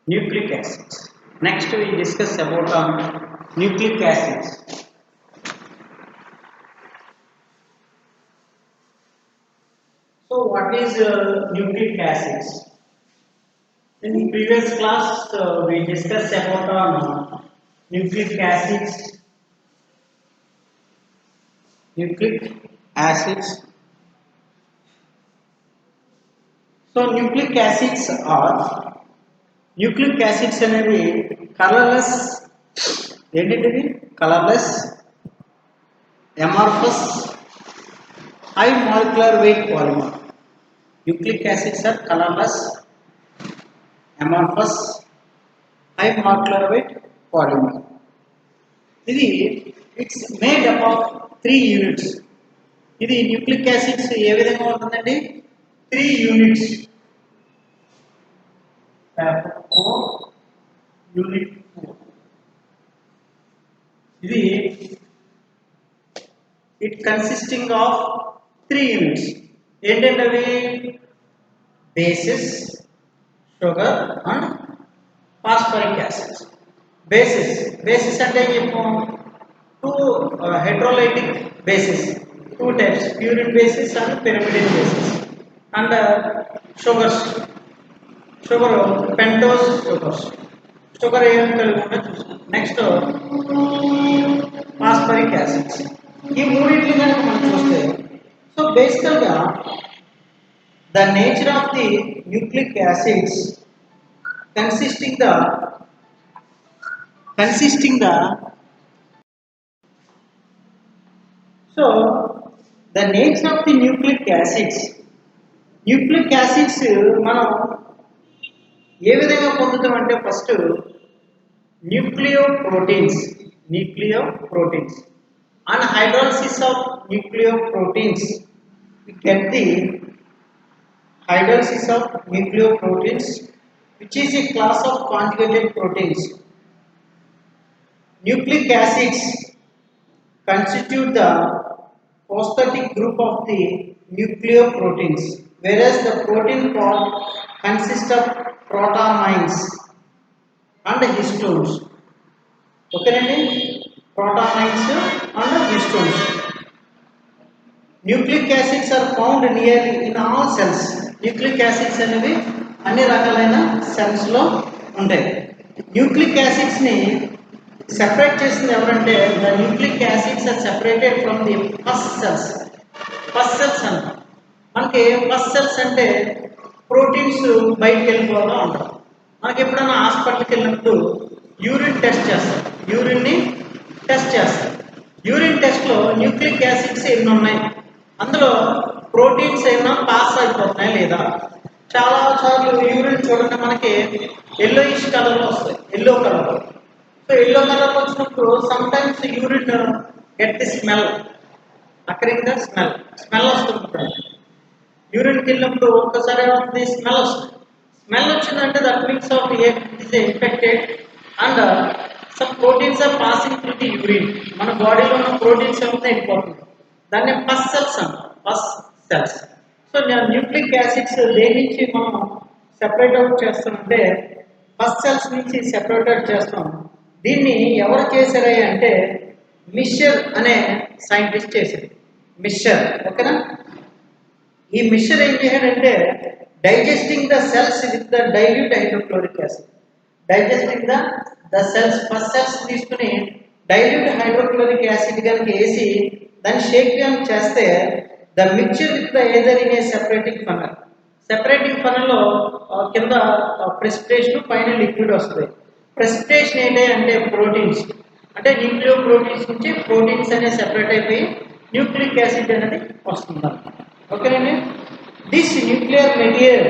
Nucleic acids. Next we discuss about nucleic acids. So what is nucleic acids? In previous class we discussed about nucleic acids. Nucleic acids. So nucleic acids are nucleic acids అనేవి colourless ఏంటివి colourless amorphous high molecular weight polymer. Nucleic acids are colorless amorphous high molecular weight polymer. ఇది it's made up of 3 units. ఇది nucleic acids ఏ విధంగా ఉంటుందండి 3 units unit ఇది it consisting of 3 units ఏంటంటే bases sugar and phosphoric acids. bases అంటే చెప్పు two hydrolytic bases, two types, purine bases and pyrimidine bases, and sugar pentose sugar ఏం కలిగి ఉందో చూస్తాం. Next phosphoric acids. ఈ మూడింటిని కనుక మనం చూస్తే సో బేసికల్గా the nature of the nucleic acids consisting the so the nature of the nucleic acids మనం ఏ విధంగా పొందుతామంటే first nucleoproteins on hydrolysis of nucleoproteins we get the hydrolysis of nucleoproteins, which is a class of conjugated proteins. Nucleic acids constitute the phosphatic group of the nucleoproteins, whereas the protein part consists of protamines and histones. Okay, nandi? Protamines and histones. Nucleic acids are found nearly in all cells. Nucleic acids అనేవి అన్ని రకాలైన cells లో ఉంటాయి. Nucleic acids ని separate చేసింది ఎవరంటే the nucleic acids are separated from the pus cells అంట. మనకి ఫస్ట్ సెల్స్ అంటే ప్రోటీన్స్ బయటకు వెళ్ళిపోవడం అంటారు. మనకి ఎప్పుడైనా హాస్పిటల్కి వెళ్ళినప్పుడు యూరిన్ టెస్ట్ చేస్తారు. యూరిన్ టెస్ట్లో న్యూక్లిక్ యాసిడ్స్ ఎన్ని ఉన్నాయి, అందులో ప్రోటీన్స్ ఏమైనా పాస్ అయిపోతున్నాయి లేదా. చాలా సార్లు యూరిన్ చూడండి మనకి ఎల్లోయిష్ కలర్లో వస్తాయి, ఎల్లో కలర్లో. సో ఎల్లో కలర్లో వచ్చినప్పుడు some times urine get the smell, అక్కడికి స్మెల్ వస్తుంది. యూరిన్కి వెళ్ళినప్పుడు ఒక్కసారి ఏమవుతుంది, స్మెల్ వస్తుంది. స్మెల్ వచ్చిందంటే that means of is infected and some proteins are passing through the urine. మన బాడీలో ఉన్న ప్రోటీన్స్ ఏమైతే వెళ్ళిపోతుంది. దాన్ని pus cells. So nucleic acids దేని నుంచి మనం సెపరేట్ అవుట్ చేస్తామంటే ఫస్ట్ సెల్స్ నుంచి సెపరేట్ అవుట్ చేస్తాం. దీన్ని ఎవరు చేశారు అంటే మిషర్ అనే సైంటిస్ట్ చేశారు. ఓకేనా. ఈ మిషర్ ఏం చేశాడంటే digesting the cells with the dilute hydrochloric acid. Digesting the cells first cells తీసుకుని డైల్యూట్ హైడ్రోక్లోరిక్ యాసిడ్ కనుక వేసి దాన్ని షేక్ డౌన్ చేస్తే the mixture with the ether in a separating ఫనల్లో కింద ప్రెసిపిటేషన్, పైన లిక్విడ్ వస్తుంది. ప్రెసిపిటేషన్ ఏంటి అంటే ప్రోటీన్స్, అంటే న్యూక్లియో ప్రోటీన్స్ నుంచి ప్రోటీన్స్ అనేది సెపరేట్ అయిపోయి న్యూక్లిక్ యాసిడ్ అనేది వస్తుంది. ఓకేనండి. This nuclear material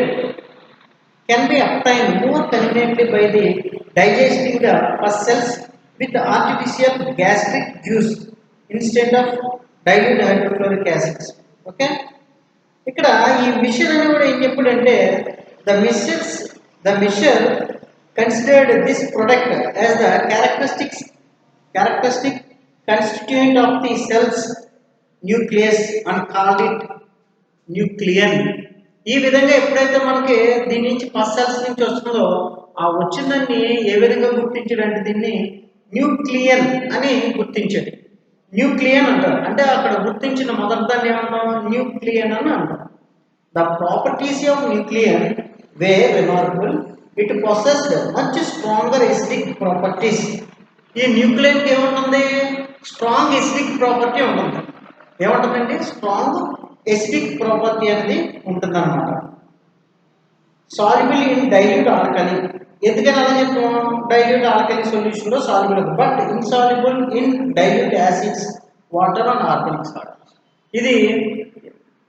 can be obtain more conveniently by the digesting the pus cells with artificial gastric juice instead of dilute hydrochloric acids. Okay. ఇక్కడ ఈ Miescher అని కూడా ఏం చెప్పాడంటే the Miescher considered this product as the characteristic constituent of the cells nucleus and called it nuclein. ఈ విధంగా ఎప్పుడైతే మనకి దీని నుంచి ఫస్ట్ సెల్స్ నుంచి వస్తుందో ఆ వచ్చిందాన్ని ఏ విధంగా గుర్తించాడంటే దీన్ని న్యూక్లియన్ అని గుర్తించాడు. న్యూక్లియన్ అంటారు, అంటే అక్కడ గుర్తించిన మొదటి దాన్ని ఏమంటాం, న్యూక్లియన్ అని అంటాం. The properties of nuclein were remarkable, it possessed much stronger acidic properties. ఈ న్యూక్లియన్కి ఏముంటుంది, స్ట్రాంగ్ ఎసిడిక్ ప్రాపర్టీ ఉంటుంది. ఏముంటుందండి, స్ట్రాంగ్ ఎసిడిక్ ప్రాపర్టీ అనేది ఉంటుంది అనమాట. సాల్యుబుల్ ఇన్ డైల్యూట్ ఆల్కలీ, ఎందుకని అలా చెప్తాం, డైల్యూట్ ఆల్కలీ సొల్యూషన్లో soluble, but insoluble in dilute acids, water and organic salts. ఇది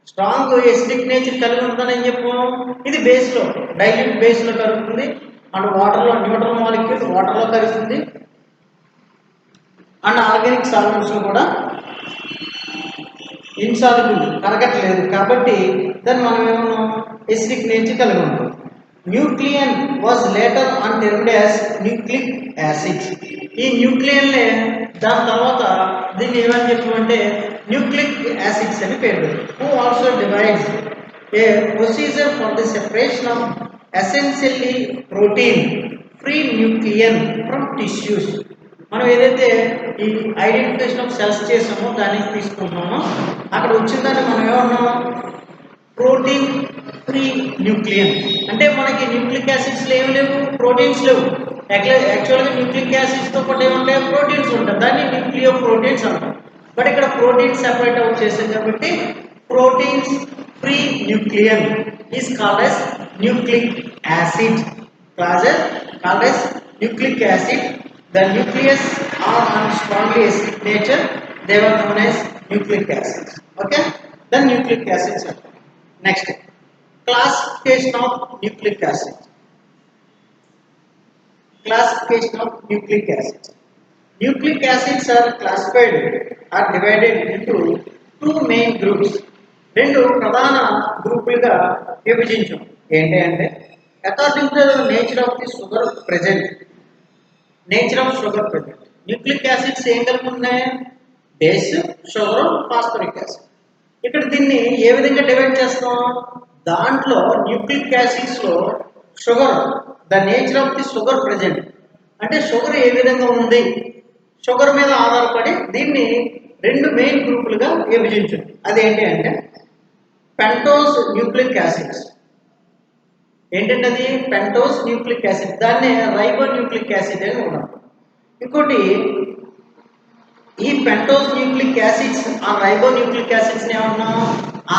స్ట్రాంగ్ ఎసిడిక్ నేచర్ కలిగి ఉంటుందని చెప్పాం. ఇది బేస్లో, డైల్యూట్ బేస్లో కలుగుతుంది, అండ్ వాటర్లో న్యూట్రల్ మాలిక్యూల్ వాటర్లో కలుస్తుంది, అండ్ ఆర్గానిక్ సాల్వెంట్స్లో కూడా ఇన్సాల్యుబుల్ కరగట్లేదు, కాబట్టి దాన్ని మనం ఏమన్నా ఎసిడిక్ నేచర్ కలిగి ఉంటాం. Nuclein was later on termed as nucleic acids. ఈ న్యూక్లియన్లే దాని తర్వాత దీన్ని ఏమని చెప్పామంటే న్యూక్లిక్ యాసిడ్స్ అని పేరు. Who also divides A procedure for the separation of essentially protein free nucleon from tissues. మనం ఏదైతే ఈ ఐడెంటిఫికేషన్ ఆఫ్ సెల్స్ చేసామో దాన్ని తీసుకుంటున్నామో అక్కడ వచ్చిందని మనం ఏమన్నాం, ప్రోటీన్ ఫ్రీ న్యూక్లియన్. అంటే మనకి న్యూక్లిక్ యాసిడ్స్లో ఏమి లేవు, ప్రోటీన్స్ లేవు. యాక్చువల్గా న్యూక్లిక్ యాసిడ్స్తో పాటు ఏముంటాయి, ప్రోటీన్స్ ఉంటాయి, దాన్ని న్యూక్లియో ప్రోటీన్స్ అంటాం. బట్ ఇక్కడ ప్రోటీన్స్ సెపరేట్ అవుట్ చేసాం కాబట్టి proteins free nucleon is called as nucleic acid, called as nucleic acid. The nucleus are on strongly acidic nature, they were known as nucleic acids. Okay, then nucleic acids. Next, classification of nucleic acids. Classification of nucleic acids. Nucleic acids are classified or divided into two main groups. రెండు ప్రధాన గ్రూపులుగా విభజించాం. ఏంటి అంటే according to the nature of the sugar present, nature of sugar present. Nucleic acids ఏం కలిపి ఉన్నాయి, base, sugar, phosphoric acid. ఇక్కడ దీన్ని ఏ విధంగా డివైడ్ చేస్తాం, దాంట్లో న్యూక్లిక్ యాసిడ్స్లో sugar, the nature of the sugar present, అంటే షుగర్ ఏ విధంగా ఉంది, షుగర్ మీద ఆధారపడి దీన్ని రెండు మెయిన్ గ్రూపులుగా విభజించండి. అదేంటి అంటే పెంటోస్ న్యూక్లిక్ యాసిడ్స్. ఏంటంటే అది పెంటోస్ న్యూక్లిక్ యాసిడ్, దాన్ని రైబో న్యూక్లిక్ యాసిడ్ అని ఉన్నాం. ఇంకోటి ఈ పెంటోస్ న్యూక్లిక్ యాసిడ్స్ ఆ రైబో న్యూక్లిక్ యాసిడ్స్ ఏమన్నాం,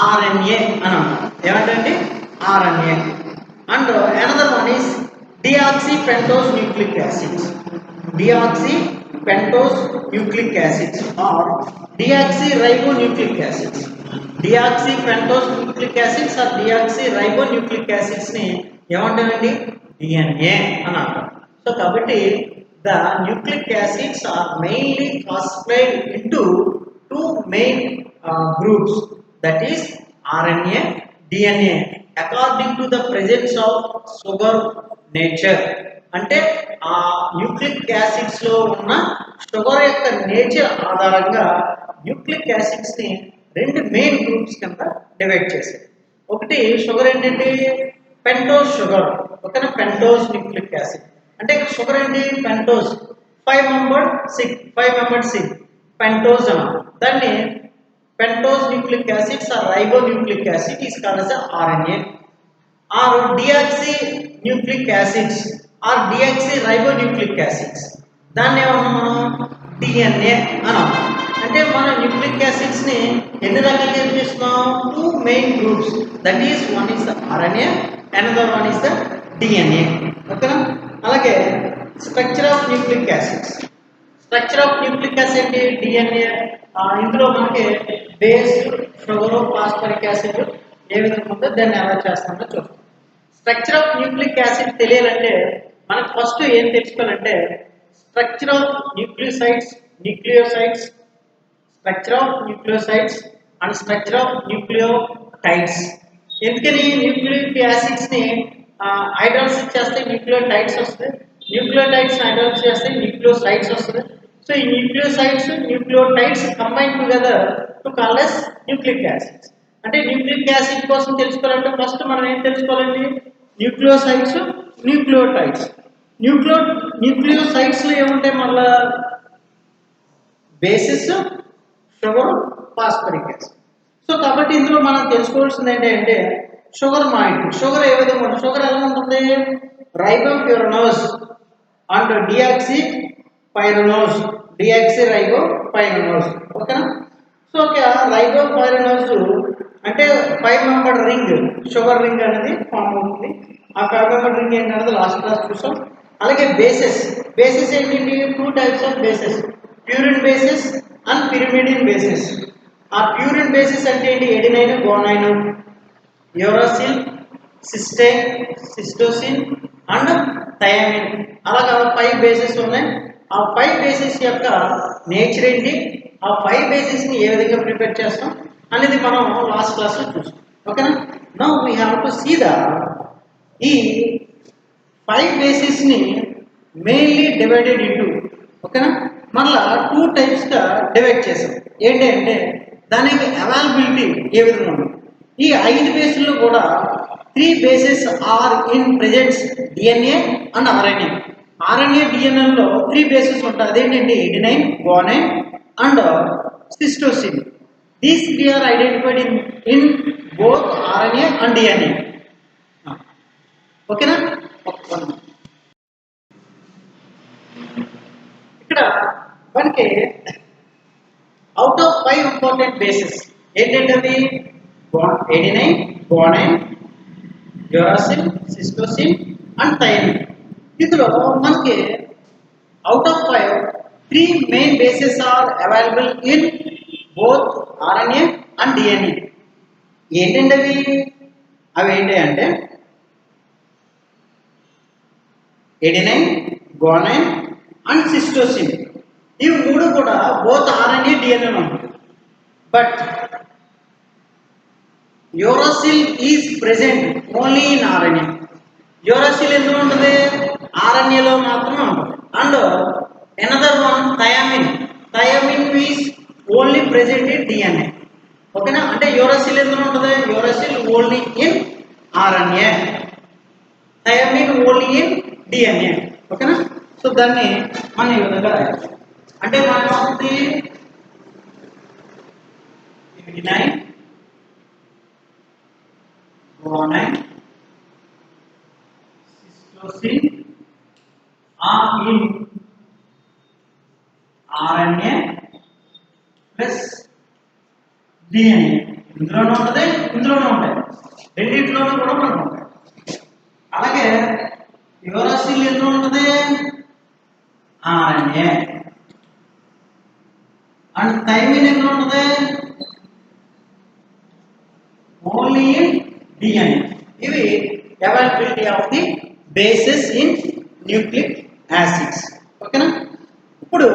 ఆర్ఎన్ఏ అని అన్నాం. ఏమంటే RNA. And another one is deoxy pentose nucleic acids. Deoxy pentose nucleic acids or deoxy ribo nucleic acids. Deoxy pentose nucleic acids or deoxy ribo nucleic acids ని ఏమంటారండి, DNA అని అంటారు. So కాబట్టి the nucleic acids are mainly classified into two main groups, that is RNA, DNA, according to the presence of sugar nature. అంటే ఆ nucleic acids లో ఉన్న sugar యొక్క నేచర్ ఆధారంగా న్యూక్లిక్ యాసిడ్స్ ని రెండు మెయిన్ గ్రూప్స్ కింద డివైడ్ చేశారు. ఒకటి షుగర్ ఏంటంటే పెంటోస్ షుగర్, ఓకేనా, పెంటోస్ న్యూక్లిక్ యాసిడ్. అంటే షుగర్ ఏంటి, పెంటోస్, 5 మెంబర్డ్ సింగ్ పెంటోస్ అన్నారు. దాన్ని pentose nucleic acids or ribo nucleic acid is called as RNA. Or deoxy nucleic acids or deoxy ribo nucleic acids, దాన్ని ఏమన్నా మనం DNA అన్నాం. అంటే మన న్యూక్లిక్ యాసిడ్స్ ని ఎన్ని రకాలుగా చేస్తున్నాం, two main groups, that is one is the RNA, another one is the DNA. ఓకేనా. అలాగే structure of nucleic acids. Structure of nucleic acid DNA, ఇందులో మనకి బేస్, షుగర్, ఫాస్ఫరిక్ యాసిడ్ ఏ విధంగా ఉందో దాన్ని ఎలా చేస్తామో చూస్తాం. స్ట్రక్చర్ ఆఫ్ న్యూక్లిక్ యాసిడ్ తెలియాలంటే మనకు ఫస్ట్ ఏం తెలుసుకోవాలంటే structure of nucleosides, structure of nucleosides and structure of nucleotides. ఎందుకని న్యూక్లిక్ యాసిడ్స్ ని హైడ్రాలసిస్ చేస్తే న్యూక్లియోటైడ్స్ వస్తాయి, న్యూక్లియోటైడ్స్ హైడ్రాలసిస్ చేస్తే న్యూక్లియోసైడ్స్ వస్తుంది. సో ఈ nucleosides, nucleotides combine together to call as nucleic acids. అంటే న్యూక్లిక్ యాసిడ్ కోసం తెలుసుకోవాలంటే ఫస్ట్ మనం ఏం తెలుసుకోవాలండి, న్యూక్లియోసైడ్స్, న్యూక్లియోటైడ్స్. న్యూక్లియోసైడ్స్లో ఏముంటాయి? మళ్ళా basis, sugar, phosphoric acid. So కాబట్టి ఇందులో మనం తెలుసుకోవాల్సింది ఏంటంటే షుగర్ మాలిక్యూల్. షుగర్ ఏ విధంగా ఉంటుంది? షుగర్ ఎలా ఉంటుంది? Ribofuranose and deoxypyranose, deoxyribopyranose. ఓకేనా? సో రైబోపైరనోస్ అంటే 5 మెంబర్డ్ రింగ్, షుగర్ రింగ్ అనేది ఫామ్ అవుతుంది. ఆ 5 మెంబర్డ్ రింగ్ ఏంటనేది లాస్ట్ క్లాస్ చూసాం. అలాగే బేసెస్ ఏంటండి? 2 types of bases, purine bases and pyrimidine bases. ఆ ప్యూరిన్ బేసిస్ అంటే ఏంటి? Adenine, guanine, uracil, cysteine, cytosine and thymine. అలాగా 5 బేసిస్ ఉన్నాయి. ఆ 5 బేసిస్ యొక్క నేచర్ ఏంటి, ఆ 5 బేసిస్ ని ఏ విధంగా ప్రిపేర్ చేస్తాం అనేది మనం లాస్ట్ క్లాస్ లో చూస్తాం. ఓకేనా? Now we have to see the ఈ 5 బేసిస్ ని మెయిన్లీ డివైడెడ్ ఇంటూ, ఓకేనా, మళ్ళా 2 టైప్స్ గా డివైడ్ చేసాం. ఏంటి అంటే దానికి అవైలబిలిటీ ఏ విధంగా ఉంది? ఈ 5 బేసుల్లో కూడా 3 bases are in presents DNA and RNA. RNA డిఎన్ఏలో 3 బేసెస్ ఉంటాయి. అదేంటంటే adenine, guanine and cytosine. These 3 are identified in both RNA and DNA. ఓకేనా? ఇక్కడ మనకి అవుట్ ఆఫ్ 5 ఇంపార్టెంట్ బేసెస్ ఏంటంటే adenine, guanine, uracil, cytosine and thymine. ఇందులో మనకి out of 5 3 main bases are available in both RNA and DNA. ఏంటంటే అవి ఏంటి అంటే ఎడినైన్, గోనైన్ అండ్ సిస్టోసిన్. ఇవి 3 కూడా బోత్ ఆర్ఎన్ఏ డిఎన్ఏ ఉంటాయి. But uracil is present only in RNA. Uracil ఎందులో ఉంటుంది? ఆర్ఎన్ఏలో మాత్రమే ఉంటుంది. And another one thymine is only present in DNA. ఓకేనా? అంటే యూరాసిల్ ఎందులో ఉంటుంది? Uracil only in RNA, thymine only in DNA. ఓకేనా? సో దాన్ని మనం ఈ విధంగా రాయాలి. అంటే మనం వస్తుంది adenine, guanine, cytosine are in RNA plus DNA. ఇందులోనే ఉంటుంది, ఇందులోనే ఉంటాయి, రెండింటిలోనూ కూడా మనకు ఉంటాయి. అలాగే యూరాసిల్ ఎందులో ఉంటుంది? ఆర్ఎన్ఏ. అండ్ థైమిన్ ఎందులో ఉంటుంది? Only in DNA. ఇవి availability of the bases in nucleic acids. ఓకేనా? ఇప్పుడు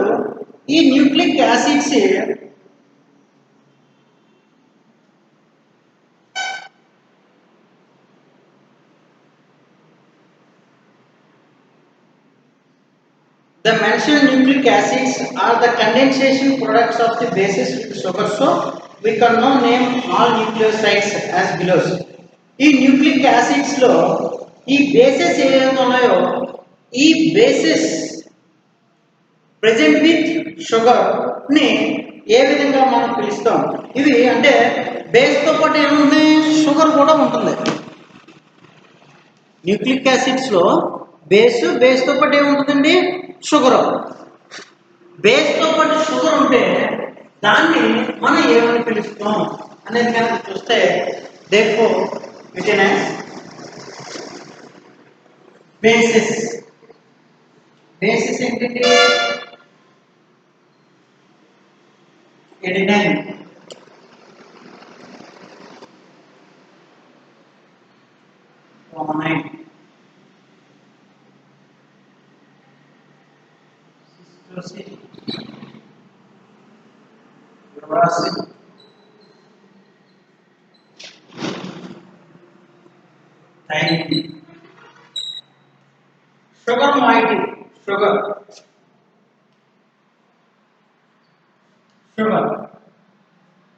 ఈ nucleic acids the mentioned nucleic acids are the condensation products of the bases with sugar. So we can now name all nucleosides as below. ఈ nucleic acids లో ఈ bases ఏవైతే ఉన్నాయో ఈ bases present with sugar ని ఏ విధంగా మనం పిలుస్తాం? ఇవి అంటే బేస్ తో పాటు ఏముంది? షుగర్ కూడా ఉంటుంది. న్యూక్లిక్ యాసిడ్స్ లో బేస్ తో పాటు ఏముంటుందండి? షుగర్. బేస్ తో పాటు షుగర్ ఉంటే దాన్ని మనం ఏమని పిలుస్తాం అనేది కనుక చూస్తే therefore written as bases. Bases ఏంటంటే adenine, guanine, cytosine, uracil, thymine. Sugar moiety, sugar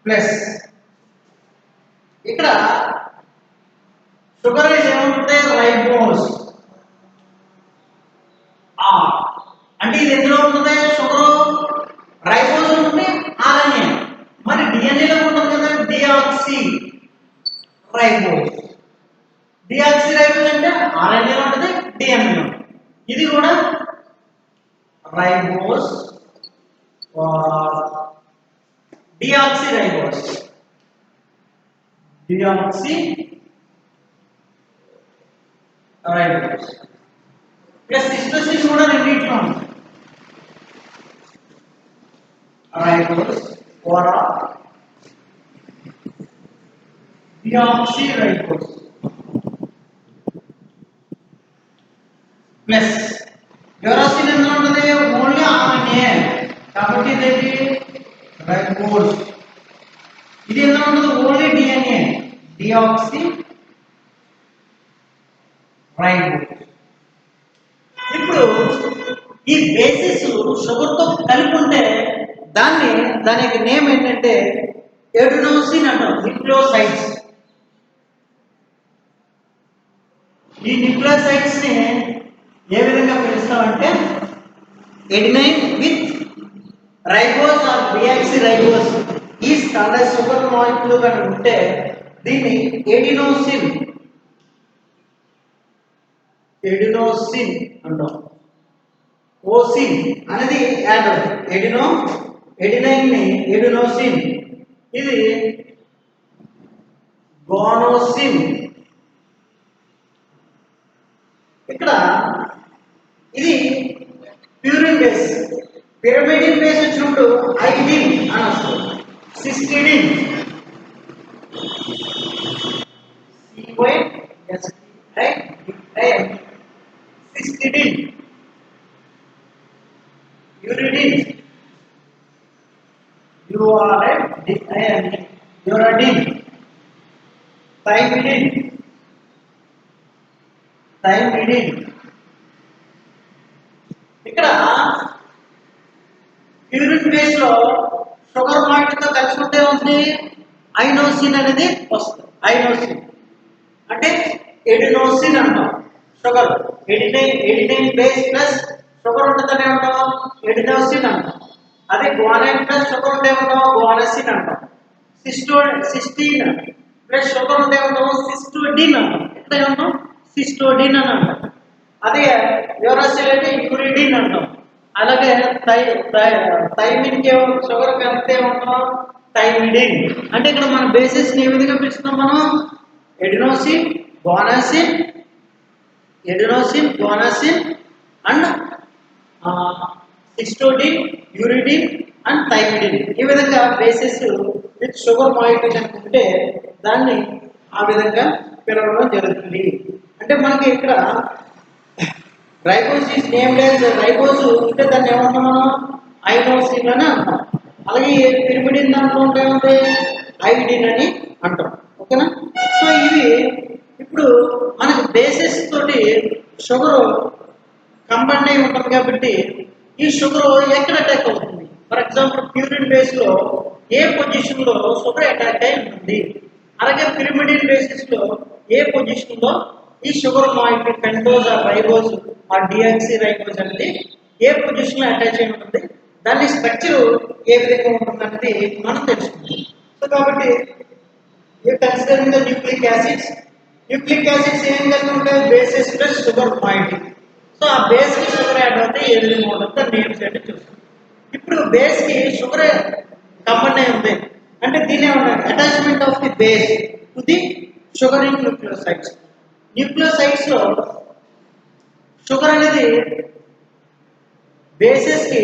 plus ఇక్కడ షుగర్ ఏముంటుంది? రైబోస్. డిఆక్సిరైబోస్ అంటే ఆర్ఎన్ఏ ఉంటుంది, డిఎన్ఏ ఉంటుంది. ఇది కూడా రైబోస్ డిఆక్సిరైబోస్ ప్లస్ సిస్టోసిన్ కూడా రెండింటిలో ఉంది. రైబోస్ డిఆక్సిరైబోస్ ప్లస్ యూరాసిల్ ఎందులో ఉంటుంది? ఓన్లీ ఆర్ఎన్ఏ కాబట్టి ఇది రైబోస్. ఇది ఎందులో ఉంటుంది? Only DNA deoxyribose. ఇప్పుడు ఈ బేసిస్ షుగర్ తో కలిపి ఉంటే దానికి నేమ్ ఏంటంటే ఎడినోసిన్ అంటారు, న్యూక్లియోసైడ్స్. ఈ న్యూక్లియోసైడ్స్ ని ఏ విధంగా పిలుస్తామంటే ఎడినైన్ విత్ రైబోస్ ఆర్ డిఆక్సిరైబోస్ ఈ స్టాండర్డ్ షుగర్ మాలిక్యూల్ కనుక ఉంటే దీన్ని ఎడినోసిన్ అంటాం. ఓసిన్ అనేది యాడ్ ఎడినైన్ ని ఎడినోసిన్, ఇది గోనోసిన్. ఇక్కడ ఇది ప్యూరిన్ బేస్, పిరిమిడిన్ బేస్ వచ్చినప్పుడు ఐడిన్ అని వస్తుంది. సిస్టిడిన్ సిస్టిడిన్, యూరిడిన్ యూరడిన్, థైమిడిన్ ఇక్కడ ప్యూరిన్ బేస్ లో షుగర్ మాల్ట్ తో కలిసి ఉంటే ఉంది ఐనోసిన్ అనేది వస్తుంది. ఐనోసిన్ అంటే ఎడినోసిన్ అంటాం. Sugar adenine base plus sugar ఉంటుందనే ఉంటాం, ఎడినోసిన్ అంటాం. అదే గ్వానైన్ ప్లస్ షుగర్ ఉంటే ఉంటాం, గ్వానసిన్ అంటాం. సిస్టీన్ ప్లస్ షుగర్ ఉంటే ఉంటాం, సిస్టోడిన్ అంటాం. ఎట్లా ఉంటాం? సిస్టోడిన్ అని అంటాం. అదే యూరాసిల్ అంటే యూరిడిన్ అంటాం. అలాగే థైమిన్ కి షుగర్ కలిపితే ఉంటాం థైమిడిన్. అంటే ఇక్కడ మన బేసిస్ ఏ విధంగా పిలుస్తున్నాం మనం? Adenosine guanosine and cytidine, uridine and thymidine. ఈ విధంగా బేసిస్ విత్ షుగర్ మాలిక్యూల్ ఉంటే దాన్ని ఆ విధంగా పిలవడం జరుగుతుంది. అంటే మనకి ఇక్కడ ribose is named as ribose ఉంటే దాన్ని ఏమంటాం మనం? ఐనోసిన్ అని అంటాం. అలాగే పిరిమిడిన్ దాంట్లో ఉంటే ఐడిన్ అని అంటాం. ఓకేనా? సో ఇవి ఇప్పుడు మనకి బేసిస్ తోటి షుగర్ కంబైన్ అయి ఉంటుంది కాబట్టి ఈ షుగర్ ఎక్కడ అటాక్ అవుతుంది? ఫర్ ఎగ్జాంపుల్ ప్యూరిన్ బేస్ లో ఏ పొజిషన్ లో షుగర్ అటాక్ అయి ఉంటుంది, అలాగే పిరిమిడిన్ బేసిస్ లో ఏ పొజిషన్ లో ఈ sugar molecule pentose or ribose or deoxyribose అనేది ఏ పొజిషన్ లో అటాచ్ అయి ఉంటుంది, దాని స్ట్రక్చర్ ఏ విధంగా ఉంటుంది అనేది మనం తెలుసుకుంటాం. సో కాబట్టి కన్సిడరింగ్ ద న్యూక్లిక్ యాసిడ్స్ ఏం కలిగి ఉంటాయి? Basis plus sugar molecule. So ఆ బేస్ కి షుగర్ యాడ్ అవుతే ఏ విధంగా ఉంటుంది నేమ్స్ అంటే చూస్తాం. ఇప్పుడు బేస్ కి షుగర్ కంబైన్ అయి ఉంది అంటే దీని attachment of the base to the sugar in nucleosides లో షుగర్ అనేది బేసెస్ కి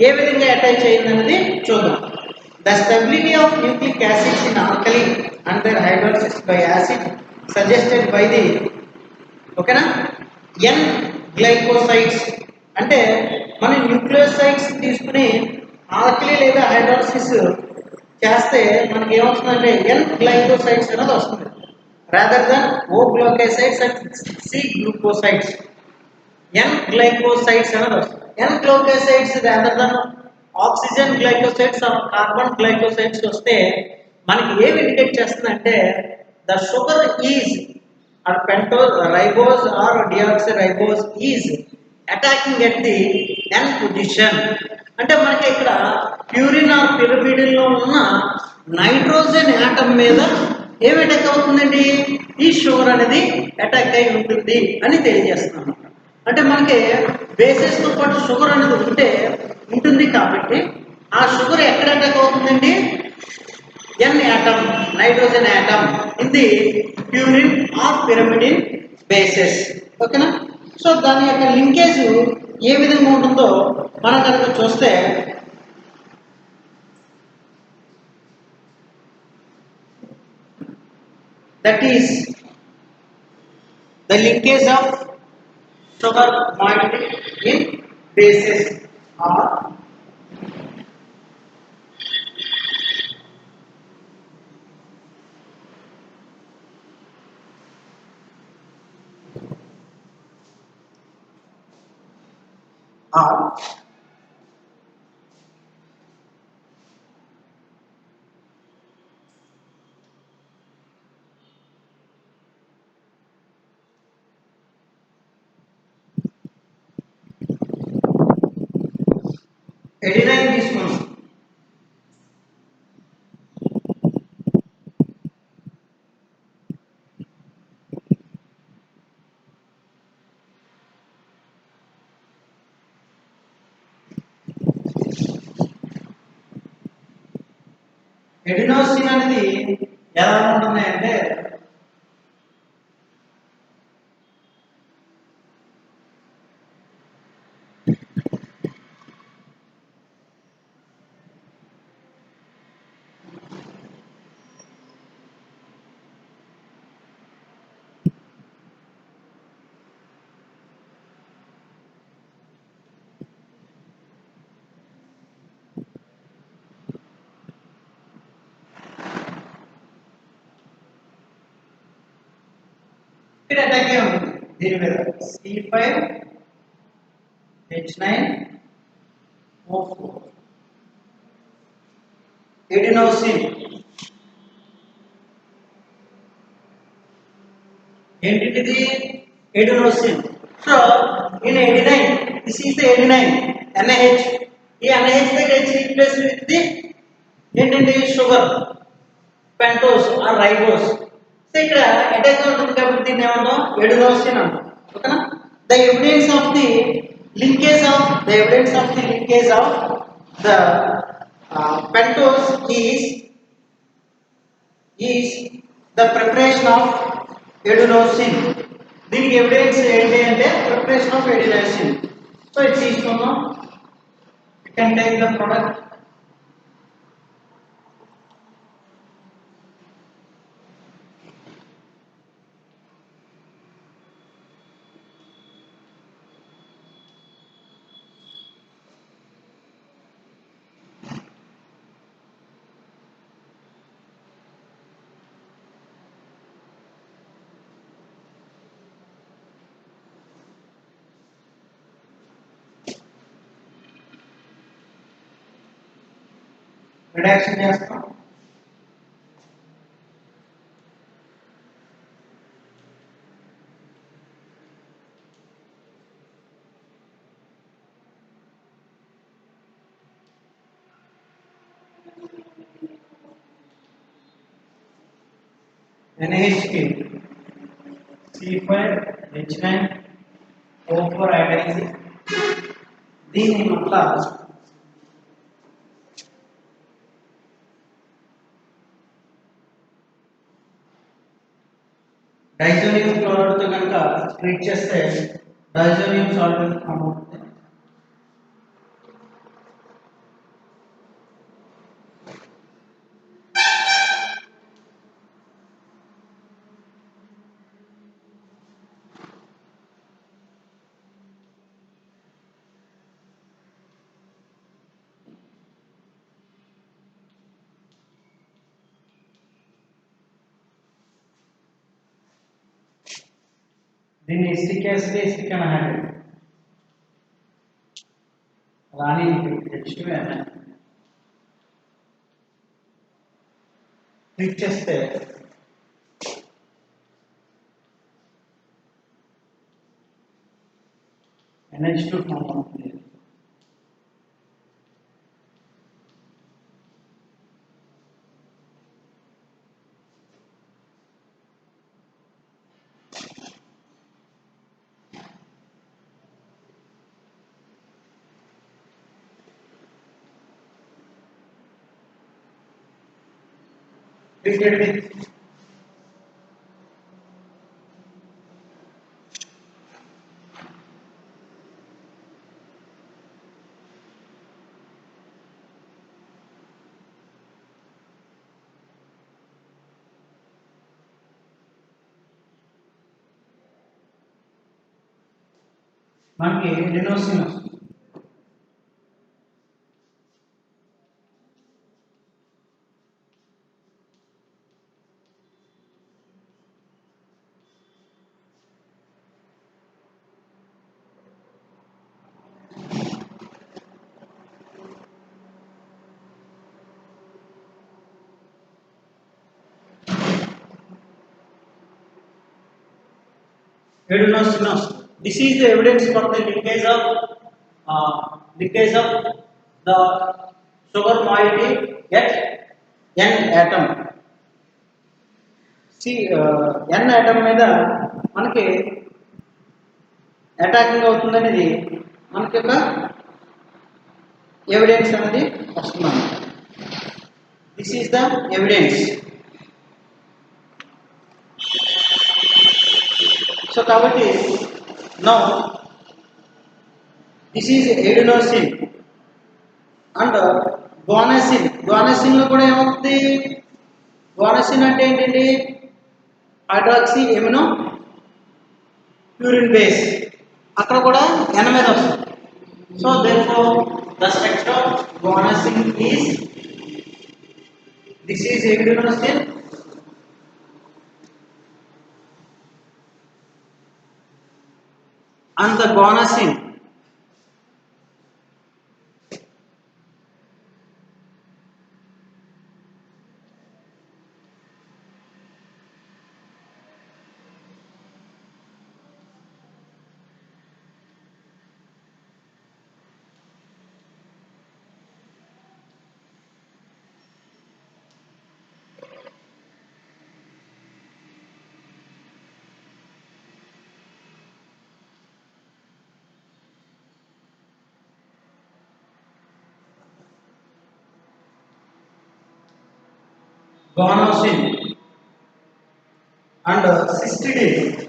ఏ విధంగా అటాచ్ అయింది అనేది చూద్దాం. The stability of nucleic acids in alkali and their hydrolysis by acid suggested by the ఓకేనా ఎన్ గ్లైకోసైడ్స్. అంటే మన న్యూక్లియోసైడ్స్ తీసుకుని ఆల్కలీ లేదా హైడ్రోలిసిస్ చేస్తే మనకి ఏమవుతుందంటే ఎన్ గ్లైకోసైడ్స్ అనేది వస్తుంది, rather than O glycosides and C glucosides. N glycosides అనేది వస్తుంది. N glycosides rather than oxygen glycosides or carbon glycosides వస్తే మనకి ఏమి ఇండికేట్ చేస్తుందంటే the sugar is or pentose ribose or deoxyribose is attacking at the N position. అంటే మనకి ఇక్కడ purine or pyrimidine లో ఉన్న నైట్రోజన్ యాటమ్ మీద ఏం అటాక్ అవుతుందండి? ఈ షుగర్ అనేది అటాక్ అయి ఉంటుంది అని తెలియజేస్తున్నాం. అంటే మనకి బేసెస్తో పాటు షుగర్ అనేది ఉంటుంది కాబట్టి ఆ షుగర్ ఎక్కడ అటాక్ అవుతుందండి? N atom, nitrogen atom in the purine or pyrimidine bases. ఓకేనా? సో దాని యొక్క లింకేజ్ ఏ విధంగా ఉంటుందో మనం కనుక చూస్తే, that is the linkage of sugar moiety in bases are adenine తీసుకున్నాం. ఎడినోసిన్ అనేది ఎలా ఉంటుంది అంటే ఇక్కడ అటాక్ ఉంటుంది దీని మీద C5H9O4 ఎడినోసిన్ ఏంటిది? Adenosine. So in adenine, this is the adenine NaH. ఈ NaH దగ్గర H రీప్లేస్ విత్ ది ఏంటంటే sugar, pentose or ribose. So ఇక్కడ అటాక్ ఉంటుంది కాబట్టి దీన్ని ఏమంటాం? ఎడినోసిన్ అంటాం. ఓకేనా? The evidence of the linkage of the pentose is the preparation of adenosine. దీనికి ఎవిడెన్స్ ఏంటి అంటే ప్రిపరేషన్ ఆఫ్ adenosine. సో ఇది తీసుకుందాం. You can take the product. రిడాక్షన్ చేస్తాం. NaH కి C5H9O4 యాడ్ అయింది. దీన్ని మళ్ళా డైజోనియం క్లోరైడ్ తో కనుక ట్రీట్ చేస్తే డైజోనియం సాల్వెంట్ ఫామ్ అవుతుంది. దీన్ని ఎస్టిక్ యాసిడ్ ఎస్టిక్ అనాలి. రాణి H2 ట్రీట్ చేస్తే NH2 ఫామ్ అవుతుంది. treated with మనకి ఎడినోసిన్ వస్తుంది. Adenosine. This is the evidence for the linkage of the sugar moiety at n atom. See, n atom మీద మనకి attacking అవుతుంది అనేది మనకి ఒక ఎవిడెన్స్ అనేది వస్తుంది. This is the evidence. So కాబట్టి now this is adenosine and guanosine. Guanosine లో కూడా ఏమవుతుంది? గోనసిన్ అంటే ఏంటండి? Hydroxy amino purine base. అక్కడ కూడా n మీద వస్తుంది. So therefore the structure of guanosine is, this is adenosine and the guanosine guanosine and cysteine.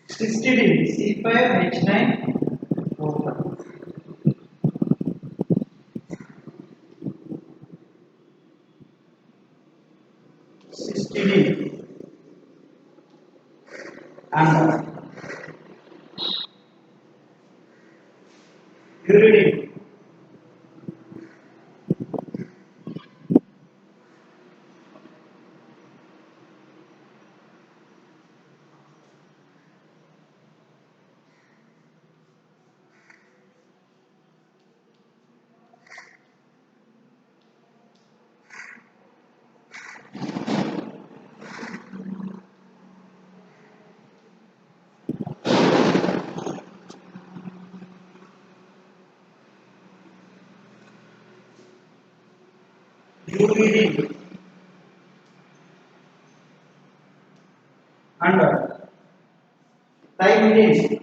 Cysteine C5H9O5. Cysteine and pyridine. Uridine and thymidine.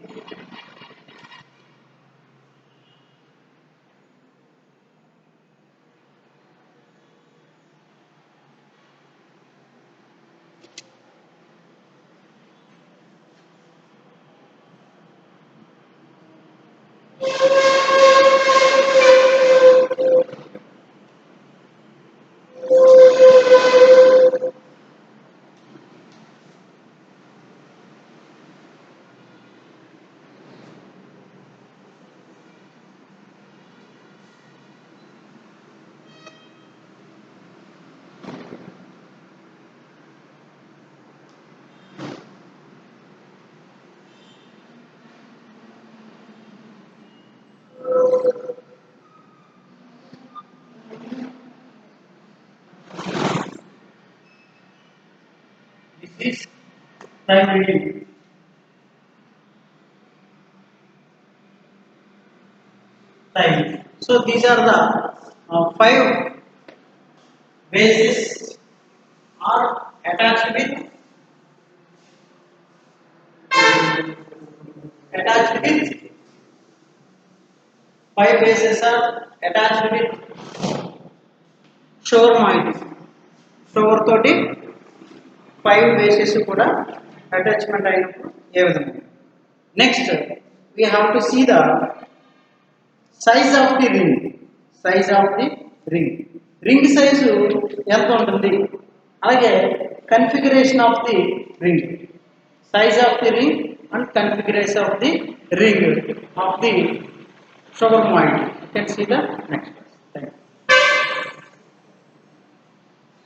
This is thymidine. time. So these are the five bases are attached with five bases are attached with sugar moiety. Sugar తోటి five bases కూడా attachment అయినప్పుడు ఏ విధంగా next we have to see the size of the ring ring size ఎంత ఉంటుంది అలాగే configuration of the ring size of the ring and configuration of the ring of the sugar moiety. You can see the next. Thank you.